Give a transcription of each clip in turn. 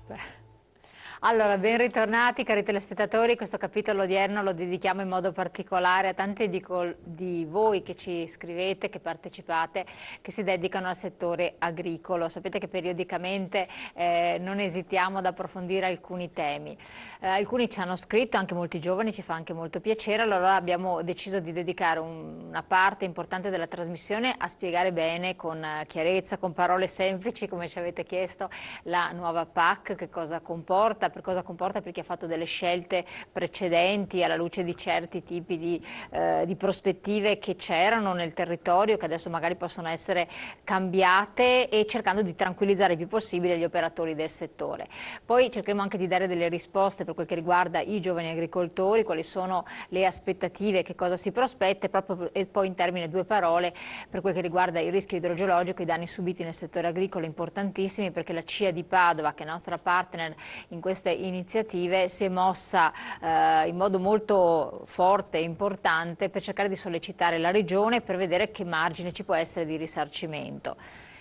Beh. Allora, ben ritornati cari telespettatori, questo capitolo odierno lo dedichiamo in modo particolare a tanti di voi che ci scrivete, che partecipate, che si dedicano al settore agricolo. Sapete che periodicamente non esitiamo ad approfondire alcuni temi. Alcuni ci hanno scritto, anche molti giovani, ci fa anche molto piacere, allora abbiamo deciso di dedicare una parte importante della trasmissione a spiegare bene, con chiarezza, con parole semplici, come ci avete chiesto, la nuova PAC, che cosa comporta, per cosa comporta per chi ha fatto delle scelte precedenti alla luce di certi tipi di prospettive che c'erano nel territorio, che adesso magari possono essere cambiate, e cercando di tranquillizzare il più possibile gli operatori del settore. Poi cercheremo anche di dare delle risposte per quel che riguarda i giovani agricoltori, quali sono le aspettative, che cosa si prospetta, e poi in termine due parole per quel che riguarda il rischio idrogeologico, i danni subiti nel settore agricolo importantissimi, perché la CIA di Padova, che è nostra partner in queste iniziative, si è mossa in modo molto forte e importante per cercare di sollecitare la Regione per vedere che margine ci può essere di risarcimento.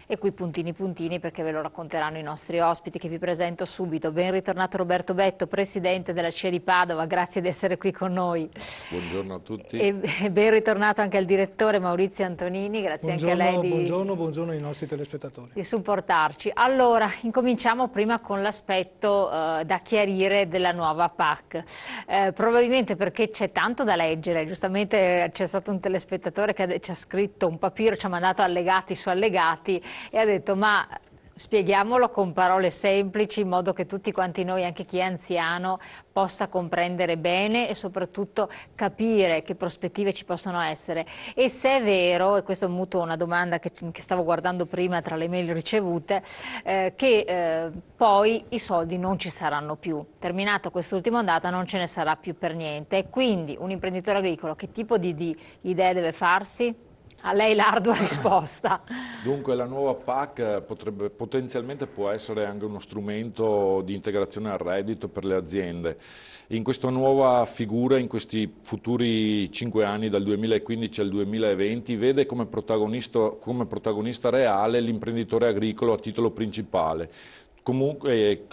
E qui puntini puntini, perché ve lo racconteranno i nostri ospiti, che vi presento subito. Ben ritornato Roberto Betto, presidente della CIA di Padova, grazie di essere qui con noi. Buongiorno a tutti. E ben ritornato anche al direttore Maurizio Antonini, grazie anche a lei buongiorno ai nostri telespettatori. di supportarci. Allora, incominciamo prima con l'aspetto da chiarire della nuova PAC. Probabilmente perché c'è tanto da leggere, giustamente c'è stato un telespettatore che ci ha scritto un papiro, ci ha mandato allegati su allegati e ha detto: ma spieghiamolo con parole semplici, in modo che tutti quanti noi, anche chi è anziano, possa comprendere bene e soprattutto capire che prospettive ci possono essere. E se è vero, e questo mutuo una domanda che stavo guardando prima tra le mail ricevute, che poi i soldi non ci saranno più. Terminata quest'ultima ondata non ce ne sarà più per niente. E quindi un imprenditore agricolo che tipo di idee deve farsi? A lei l'ardua risposta. Dunque la nuova PAC potenzialmente può essere anche uno strumento di integrazione al reddito per le aziende. In questa nuova figura, in questi futuri 5 anni dal 2015 al 2020, vede come protagonista reale l'imprenditore agricolo a titolo principale. Comunque,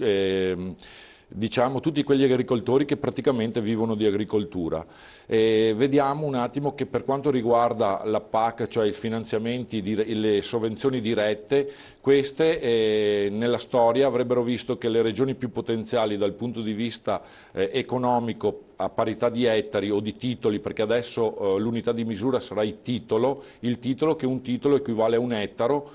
diciamo tutti quegli agricoltori che praticamente vivono di agricoltura. Vediamo un attimo che per quanto riguarda la PAC, cioè i finanziamenti, le sovvenzioni dirette, queste nella storia avrebbero visto che le regioni più potenziali dal punto di vista economico, a parità di ettari o di titoli, perché adesso l'unità di misura sarà il titolo, che un titolo equivale a un ettaro.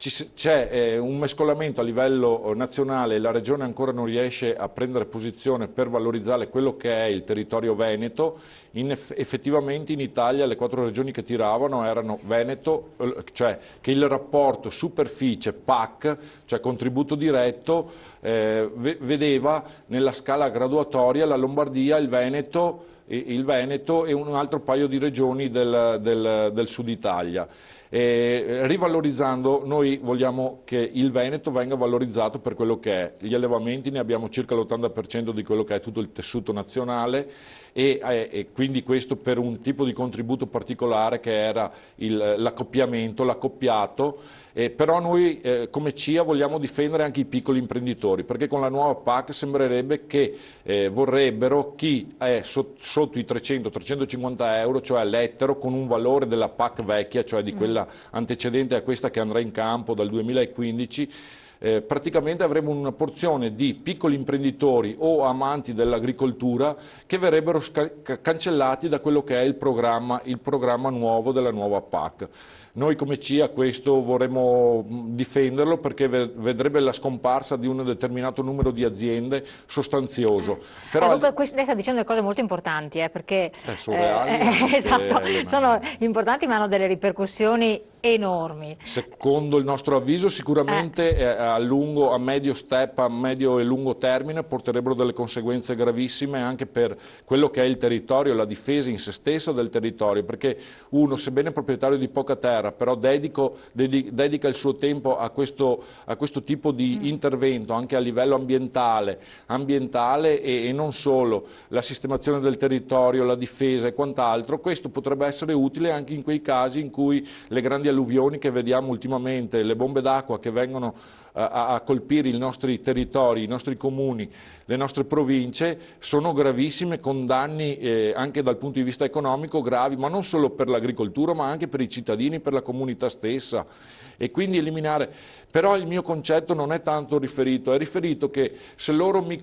C'è un mescolamento a livello nazionale, la Regione ancora non riesce a prendere posizione per valorizzare quello che è il territorio veneto. Effettivamente in Italia le 4 regioni che tiravano erano Veneto, cioè che il rapporto superficie PAC, cioè contributo diretto, vedeva nella scala graduatoria la Lombardia, il Veneto e un altro paio di regioni del sud Italia. Rivalorizzando, noi vogliamo che il Veneto venga valorizzato per quello che è. Gli allevamenti, ne abbiamo circa l'80% di quello che è tutto il tessuto nazionale, e quindi questo per un tipo di contributo particolare che era l'accoppiamento, l'accoppiato. Però noi come CIA vogliamo difendere anche i piccoli imprenditori, perché con la nuova PAC sembrerebbe che vorrebbero chi è sotto i 300-350 euro, cioè all'ettaro, con un valore della PAC vecchia, cioè di quella antecedente a questa che andrà in campo dal 2015, praticamente avremo una porzione di piccoli imprenditori o amanti dell'agricoltura che verrebbero cancellati da quello che è il programma nuovo della nuova PAC. Noi come CIA questo vorremmo difenderlo, perché vedrebbe la scomparsa di un determinato numero di aziende sostanzioso. Però Comunque lei sta dicendo delle cose molto importanti, perché sono reali, esatto, sono importanti ma hanno delle ripercussioni enormi. Secondo il nostro avviso sicuramente a medio e lungo termine porterebbero delle conseguenze gravissime anche per quello che è il territorio, la difesa in se stessa del territorio, perché uno, sebbene proprietario di poca terra, però dedica il suo tempo a questo tipo di intervento anche a livello ambientale e non solo, la sistemazione del territorio, la difesa e quant'altro. Questo potrebbe essere utile anche in quei casi in cui le grandi alluvioni che vediamo ultimamente, le bombe d'acqua che vengono a colpire i nostri territori, i nostri comuni, le nostre province, sono gravissime, con danni anche dal punto di vista economico gravi, ma non solo per l'agricoltura ma anche per i cittadini, per la comunità stessa. E quindi eliminare, però il mio concetto non è tanto riferito, è riferito che se loro mi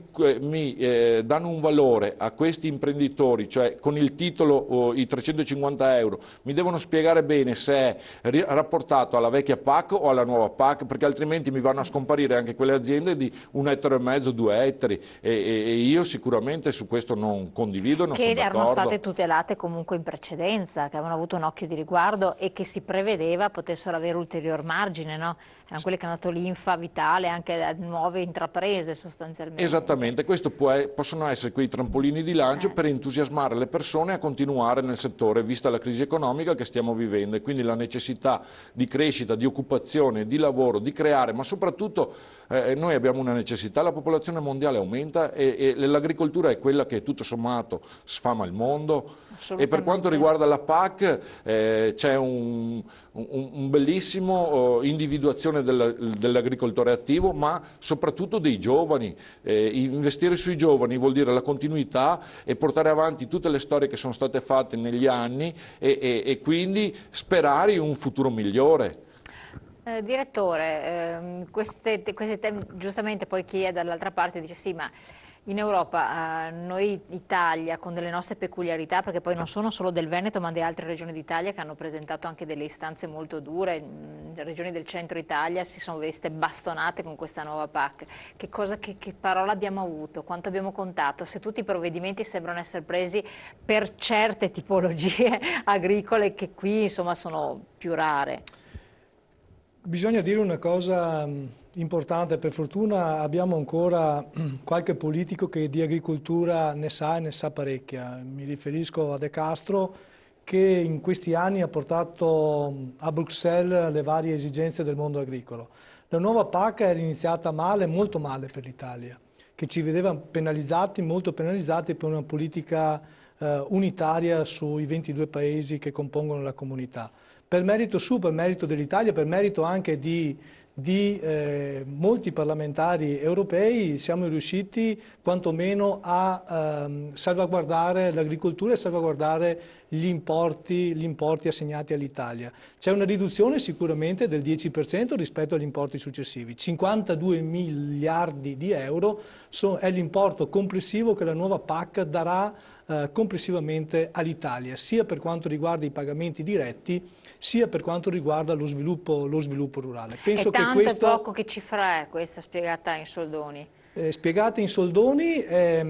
danno un valore a questi imprenditori, cioè con il titolo i 350 euro, mi devono spiegare bene se è rapportato alla vecchia PAC o alla nuova PAC, perché altrimenti mi vanno a scomparire anche quelle aziende di 1,5 ettari, 2 ettari, e io sicuramente su questo non condivido, non sono Che d'accordo. erano state tutelate comunque in precedenza, che avevano avuto un occhio di riguardo e che si prevedeva potessero avere ulterior margine, no? Erano quelli che hanno dato linfa vitale anche a nuove intraprese sostanzialmente. Esattamente, questo possono essere quei trampolini di lancio per entusiasmare le persone a continuare nel settore, vista la crisi economica che stiamo vivendo, e quindi la necessità di crescita, di occupazione, di lavoro, di creare, ma soprattutto noi abbiamo una necessità, la popolazione mondiale aumenta e l'agricoltura è quella che tutto sommato sfama il mondo. E per quanto riguarda la PAC c'è un bellissimo individuazione dell'agricoltore attivo, ma soprattutto dei giovani. Investire sui giovani vuol dire la continuità e portare avanti tutte le storie che sono state fatte negli anni e quindi sperare in un futuro migliore. Direttore, questi temi, giustamente poi chi è dall'altra parte dice sì, ma in Europa, noi Italia con delle nostre peculiarità, perché poi non sono solo del Veneto ma di altre regioni d'Italia che hanno presentato anche delle istanze molto dure, le regioni del centro Italia si sono viste bastonate con questa nuova PAC. Che parola abbiamo avuto, quanto abbiamo contato, se tutti i provvedimenti sembrano essere presi per certe tipologie agricole che qui insomma sono più rare. Bisogna dire una cosa importante, per fortuna abbiamo ancora qualche politico che di agricoltura ne sa e ne sa parecchia. Mi riferisco a De Castro, che in questi anni ha portato a Bruxelles le varie esigenze del mondo agricolo. La nuova PAC era iniziata male, molto male per l'Italia, che ci vedeva penalizzati, molto penalizzati per una politica unitaria sui 22 paesi che compongono la comunità. Per merito suo, per merito dell'Italia, per merito anche di molti parlamentari europei siamo riusciti quantomeno a salvaguardare l'agricoltura e salvaguardare gli importi assegnati all'Italia. C'è una riduzione sicuramente del 10% rispetto agli importi successivi. 52 miliardi di euro è l'importo complessivo che la nuova PAC darà complessivamente all'Italia, sia per quanto riguarda i pagamenti diretti, sia per quanto riguarda lo sviluppo rurale. Penso è tanto che questo, e poco, che cifra è questa spiegata in soldoni? Spiegata in soldoni è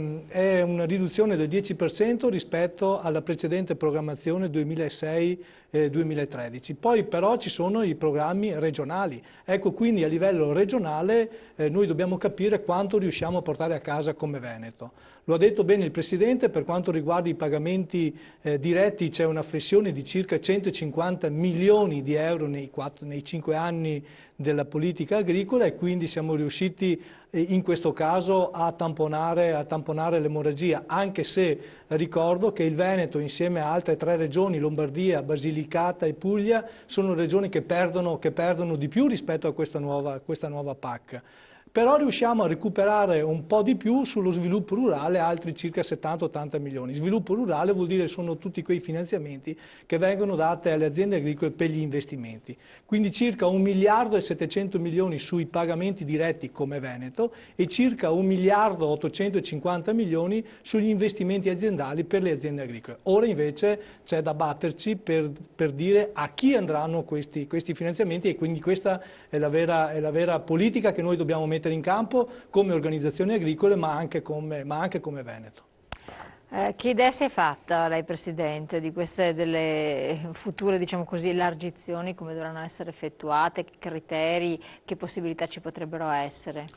una riduzione del 10% rispetto alla precedente programmazione 2006-2013. Poi però ci sono i programmi regionali. Ecco, quindi a livello regionale noi dobbiamo capire quanto riusciamo a portare a casa come Veneto. Lo ha detto bene il Presidente, per quanto riguarda i pagamenti diretti c'è una flessione di circa 150 milioni di euro nei 5 anni della politica agricola, e quindi siamo riusciti in questo caso a tamponare l'emorragia, anche se ricordo che il Veneto insieme a altre 3 regioni, Lombardia, Basilicata e Puglia, sono regioni che perdono di più rispetto a questa nuova PAC. Però riusciamo a recuperare un po' di più sullo sviluppo rurale, altri circa 70-80 milioni. Sviluppo rurale vuol dire sono tutti quei finanziamenti che vengono dati alle aziende agricole per gli investimenti. Quindi circa 1 miliardo e 700 milioni sui pagamenti diretti come Veneto e circa 1 miliardo e 850 milioni sugli investimenti aziendali per le aziende agricole. Ora invece c'è da batterci per dire a chi andranno questi finanziamenti, e quindi questa è la vera politica che noi dobbiamo mettere in campo come organizzazioni agricole, ma anche come Veneto. Che idea si è fatta lei, Presidente, di queste delle future, diciamo così, elargizioni, come dovranno essere effettuate, che criteri, che possibilità ci potrebbero essere?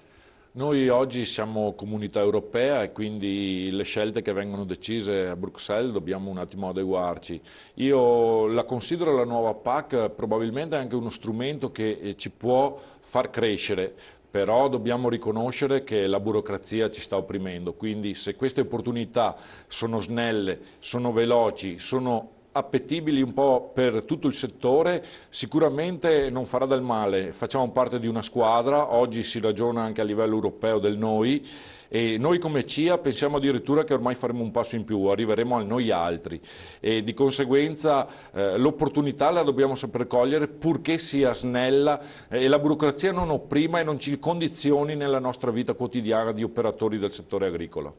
Noi oggi siamo comunità europea e quindi le scelte che vengono decise a Bruxelles dobbiamo un attimo adeguarci. Io la considero la nuova PAC probabilmente anche uno strumento che ci può far crescere, però dobbiamo riconoscere che la burocrazia ci sta opprimendo, quindi se queste opportunità sono snelle, sono veloci, sono appetibili un po' per tutto il settore, sicuramente non farà del male. Facciamo parte di una squadra, oggi si ragiona anche a livello europeo del noi, e noi come CIA pensiamo addirittura che ormai faremo un passo in più, arriveremo al noi altri, e di conseguenza l'opportunità la dobbiamo saper cogliere purché sia snella e la burocrazia non opprima e non ci condizioni nella nostra vita quotidiana di operatori del settore agricolo.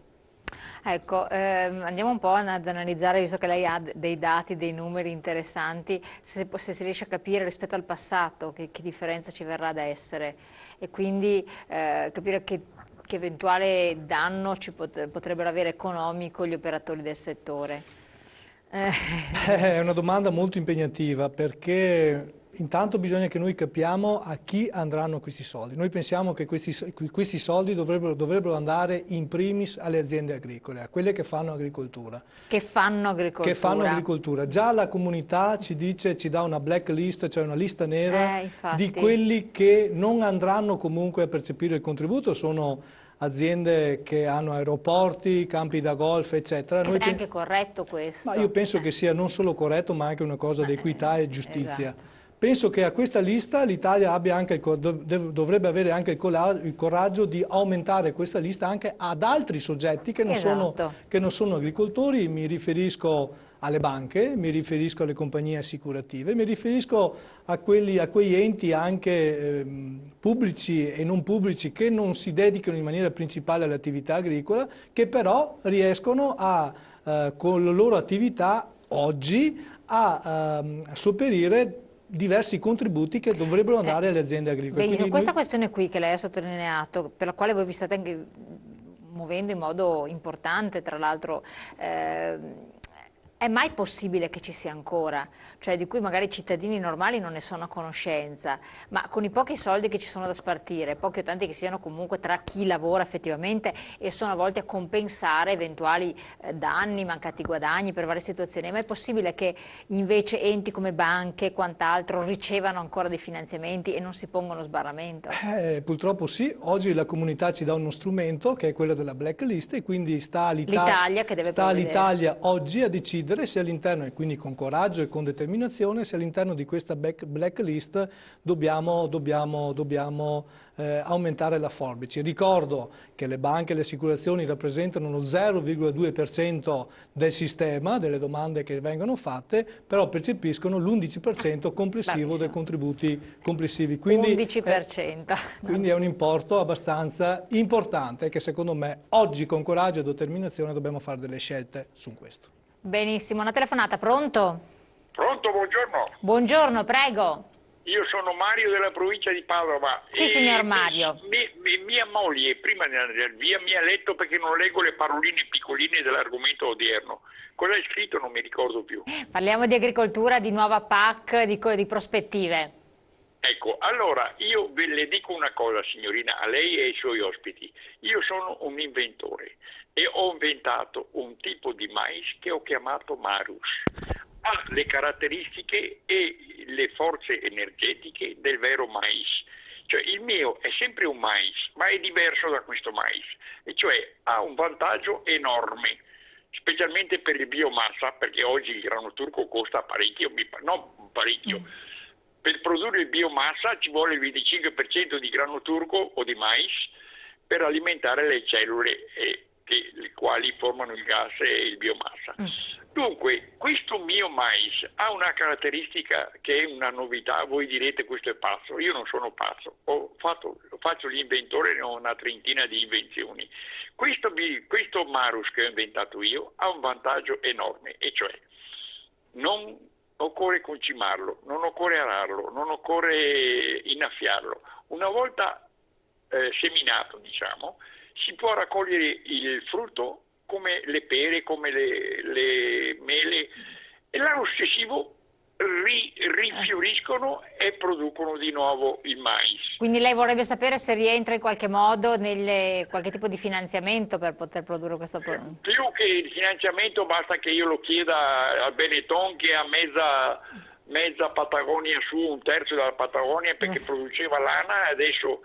Ecco, andiamo un po' ad analizzare, visto che lei ha dei dati, dei numeri interessanti, se si riesce a capire rispetto al passato che differenza ci verrà ad essere, e quindi capire che eventuale danno ci potrebbero avere economico gli operatori del settore. È una domanda molto impegnativa, perché intanto bisogna che noi capiamo a chi andranno questi soldi. Noi pensiamo che questi soldi dovrebbero andare in primis alle aziende agricole, a quelle che fanno agricoltura. Che fanno agricoltura. Già la comunità ci dice, ci dà una blacklist, cioè una lista nera infatti, di quelli che non andranno comunque a percepire il contributo. Sono aziende che hanno aeroporti, campi da golf, eccetera. È anche corretto questo? Ma io penso che sia non solo corretto, ma anche una cosa di equità e giustizia. Esatto. Penso che a questa lista l'Italia dovrebbe avere anche il coraggio di aumentare questa lista anche ad altri soggetti che non, che non sono agricoltori. Mi riferisco alle banche, mi riferisco alle compagnie assicurative, mi riferisco a quei enti anche pubblici e non pubblici che non si dedicano in maniera principale all'attività agricola, che però riescono con la loro attività oggi a sopperire diversi contributi che dovrebbero andare alle aziende agricole. Benissimo, questa questione qui che lei ha sottolineato, per la quale voi vi state anche muovendo in modo importante, tra l'altro, è mai possibile che ci sia ancora? Cioè di cui magari i cittadini normali non ne sono a conoscenza, ma con i pochi soldi che ci sono da spartire, pochi o tanti che siano comunque tra chi lavora effettivamente e sono volti a compensare eventuali danni, mancati guadagni per varie situazioni, è mai possibile che invece enti come banche e quant'altro ricevano ancora dei finanziamenti e non si pongono sbarramento? Purtroppo sì, oggi la comunità ci dà uno strumento che è quello della blacklist, e quindi sta all'Italia oggi a decidere se all'interno, e quindi con coraggio e con determinazione, se all'interno di questa blacklist dobbiamo aumentare la forbice. Ricordo che le banche e le assicurazioni rappresentano lo 0,2% del sistema, delle domande che vengono fatte, però percepiscono l'11% complessivo dei contributi complessivi. Quindi 11%. Quindi è un importo abbastanza importante che secondo me oggi con coraggio e determinazione dobbiamo fare delle scelte su questo. Benissimo, una telefonata, pronto? Pronto, buongiorno. Buongiorno, prego. Io sono Mario della provincia di Padova. Sì, signor Mario. Mia moglie prima di andare via mi ha letto, perché non leggo le paroline piccoline dell'argomento odierno. Cosa hai scritto? Non mi ricordo più. Parliamo di agricoltura, di nuova PAC, di prospettive. Ecco, allora io le dico una cosa, signorina, a lei e ai suoi ospiti. Io sono un inventore e ho inventato un tipo di mais che ho chiamato Marus. Ha le caratteristiche e le forze energetiche del vero mais. Cioè il mio è sempre un mais, ma è diverso da questo mais, e cioè ha un vantaggio enorme, specialmente per il biomassa, perché oggi il grano turco costa parecchio, Per produrre il biomassa ci vuole il 25% di grano turco o di mais per alimentare le cellule le quali formano il gas e il biomassa. Dunque, questo mio mais ha una caratteristica che è una novità. Voi direte questo è pazzo. Io non sono pazzo, faccio l'inventore, ne ho una trentina di invenzioni. Questo Marus che ho inventato io ha un vantaggio enorme, e cioè non occorre concimarlo, non occorre ararlo, non occorre innaffiarlo. Una volta seminato, diciamo, si può raccogliere il frutto come le pere, come le mele, e l'anno successivo rifioriscono e producono di nuovo il mais. Quindi lei vorrebbe sapere se rientra in qualche modo qualche tipo di finanziamento per poter produrre questo prodotto? Più che il finanziamento basta che io lo chieda al Benetton, che ha mezza Patagonia su, un terzo della Patagonia, perché produceva lana, adesso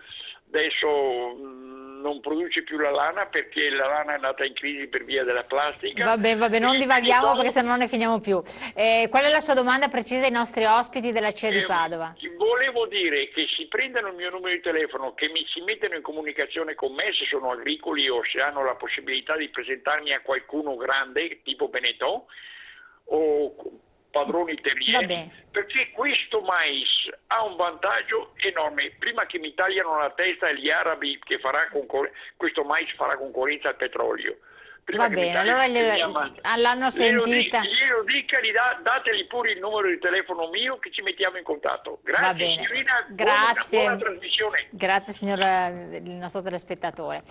non produce più la lana perché la lana è andata in crisi per via della plastica. Vabbè, non divaghiamo perché sennò non ne finiamo più. Qual è la sua domanda precisa ai nostri ospiti della CIA di Padova? Volevo dire che si prendano il mio numero di telefono, che mi si mettano in comunicazione con me se sono agricoli o se hanno la possibilità di presentarmi a qualcuno grande tipo Benetton o padroni terrieri, perché questo mais ha un vantaggio enorme. Prima che mi tagliano la testa gli arabi che questo mais farà concorrenza al petrolio. Va bene, allora l'hanno sentita. Glielo dica, dateli pure il numero di telefono mio che ci mettiamo in contatto. Grazie, va bene. Signorina, grazie. Buona trasmissione. Grazie signor il nostro telespettatore.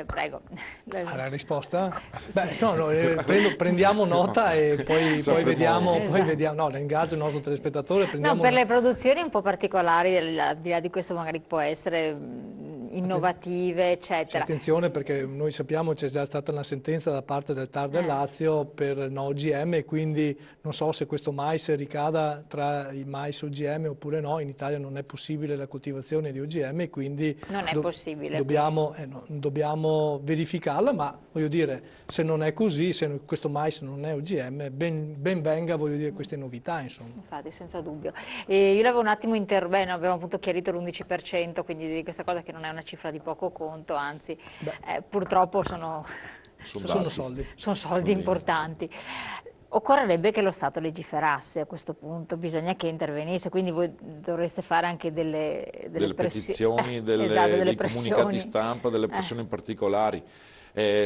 Prego. La risposta? Beh, prendiamo nota e poi vediamo. Esatto. Poi vediamo. No, ringrazio il nostro telespettatore. No, per le produzioni un po' particolari, al di là di questo magari può essere innovative, eccetera. Attenzione, perché noi sappiamo c'è già stata una sentenza da parte del TAR del Lazio per no OGM, e quindi non so se questo mais ricada tra i mais OGM oppure no. In Italia non è possibile la coltivazione di OGM, e quindi non è possibile. Dobbiamo verificarla, ma voglio dire, se non è così, se questo mais non è OGM, ben venga, voglio dire, queste novità, insomma. Infatti, senza dubbio. Io l'avevo un attimo avevamo appunto chiarito l'11%, quindi di questa cosa che non è una cifra di poco conto, anzi, purtroppo sono soldi importanti. Occorrerebbe che lo Stato legiferasse a questo punto, bisogna che intervenisse, quindi voi dovreste fare anche delle petizioni, dei comunicati stampa, delle pressioni particolari.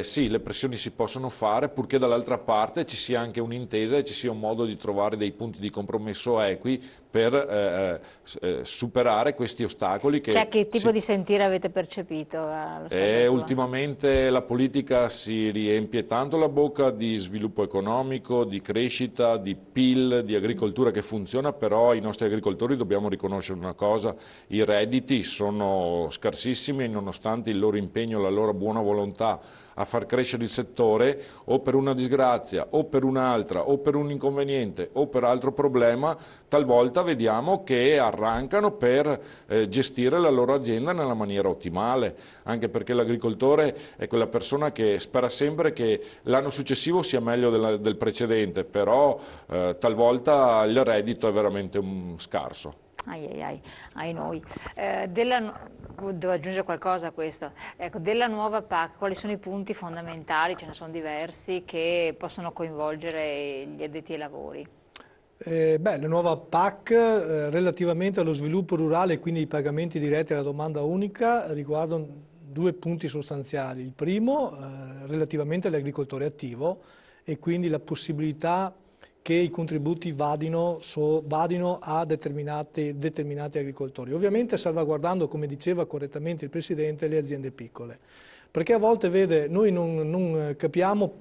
Sì, le pressioni si possono fare, purché dall'altra parte ci sia anche un'intesa e ci sia un modo di trovare dei punti di compromesso equi per superare questi ostacoli. Che tipo di sentire avete percepito? Ultimamente la politica si riempie tanto la bocca di sviluppo economico, di crescita, di PIL, di agricoltura che funziona, però i nostri agricoltori, dobbiamo riconoscere una cosa: i redditi sono scarsissimi e nonostante il loro impegno, la loro buona volontà a far crescere il settore, o per una disgrazia o per un'altra o per un inconveniente o per altro problema, talvolta vediamo che arrancano per gestire la loro azienda nella maniera ottimale, anche perché l'agricoltore è quella persona che spera sempre che l'anno successivo sia meglio del precedente, però talvolta il reddito è veramente scarso. Ai noi. Devo aggiungere qualcosa a questo. Ecco, della nuova PAC, quali sono i punti fondamentali, ce ne sono diversi, che possono coinvolgere gli addetti ai lavori? La nuova PAC relativamente allo sviluppo rurale e quindi i pagamenti diretti alla domanda unica riguardano due punti sostanziali. Il primo relativamente all'agricoltore attivo, e quindi la possibilità che i contributi vadino a determinati agricoltori. Ovviamente salvaguardando, come diceva correttamente il Presidente, le aziende piccole. Perché a volte, vede, noi non capiamo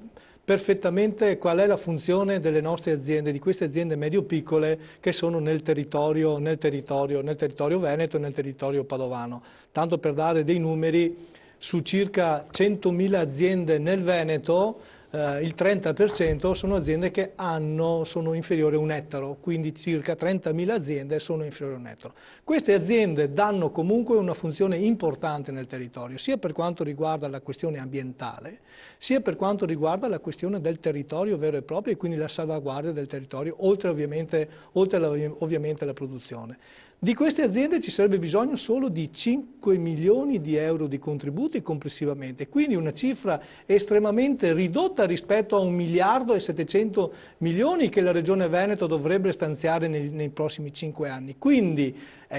perfettamente qual è la funzione delle nostre aziende, di queste aziende medio-piccole che sono nel territorio veneto e nel territorio padovano. Tanto per dare dei numeri, su circa 100.000 aziende nel Veneto, il 30% sono aziende che sono inferiori a 1 ettaro, quindi circa 30.000 aziende sono inferiori a 1 ettaro. Queste aziende danno comunque una funzione importante nel territorio, sia per quanto riguarda la questione ambientale, sia per quanto riguarda la questione del territorio vero e proprio, e quindi la salvaguardia del territorio, oltre ovviamente alla produzione. Di queste aziende ci sarebbe bisogno solo di 5 milioni di euro di contributi complessivamente, quindi una cifra estremamente ridotta rispetto a 1.700.000.000 che la Regione Veneto dovrebbe stanziare nei prossimi 5 anni. Quindi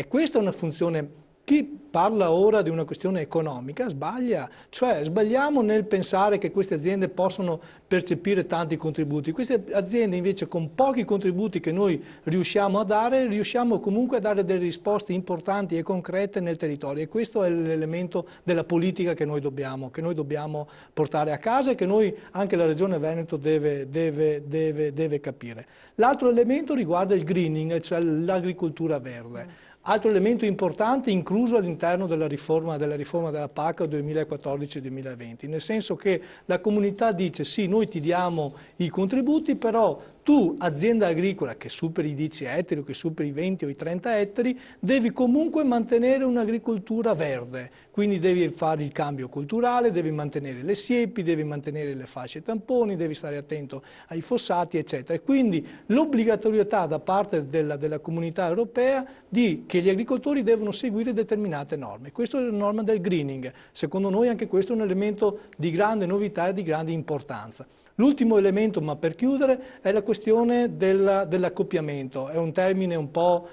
questa è una funzione. Chi parla ora di una questione economica sbaglia, cioè sbagliamo nel pensare che queste aziende possono percepire tanti contributi. Queste aziende invece, con pochi contributi che noi riusciamo a dare, riusciamo comunque a dare delle risposte importanti e concrete nel territorio, e questo è l'elemento della politica che noi dobbiamo portare a casa e che anche la Regione Veneto deve capire. L'altro elemento riguarda il greening, cioè l'agricoltura verde. Altro elemento importante incluso all'interno della riforma della PAC 2014-2020, nel senso che la comunità dice sì, noi ti diamo i contributi, però tu, azienda agricola che superi i 10 ettari o che superi i 20 o i 30 ettari, devi comunque mantenere un'agricoltura verde, quindi devi fare il cambio culturale, devi mantenere le siepi, devi mantenere le fasce tamponi, devi stare attento ai fossati, eccetera. E quindi l'obbligatorietà da parte della comunità europea che gli agricoltori devono seguire determinate norme. Questa è la norma del greening. Secondo noi anche questo è un elemento di grande novità e di grande importanza. L'ultimo elemento, ma per chiudere, è la questione dell'accoppiamento. È un termine un po'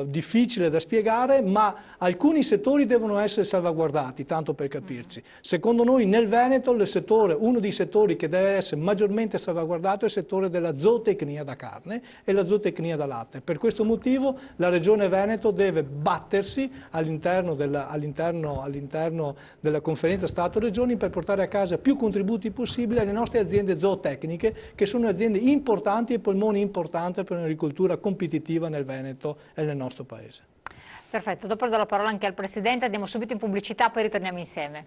difficile da spiegare, ma alcuni settori devono essere salvaguardati, tanto per capirci. Secondo noi nel Veneto uno dei settori che deve essere maggiormente salvaguardato è il settore della zootecnia da carne e la zootecnia da latte. Per questo motivo la Regione Veneto deve battersi all'interno della conferenza Stato-Regioni per portare a casa più contributi possibili alle nostre aziende zootecniche, che sono aziende importanti e polmoni importanti per un'agricoltura competitiva nel Veneto e nel nostro Paese. Perfetto, dopo do la parola anche al Presidente, andiamo subito in pubblicità, poi ritorniamo insieme.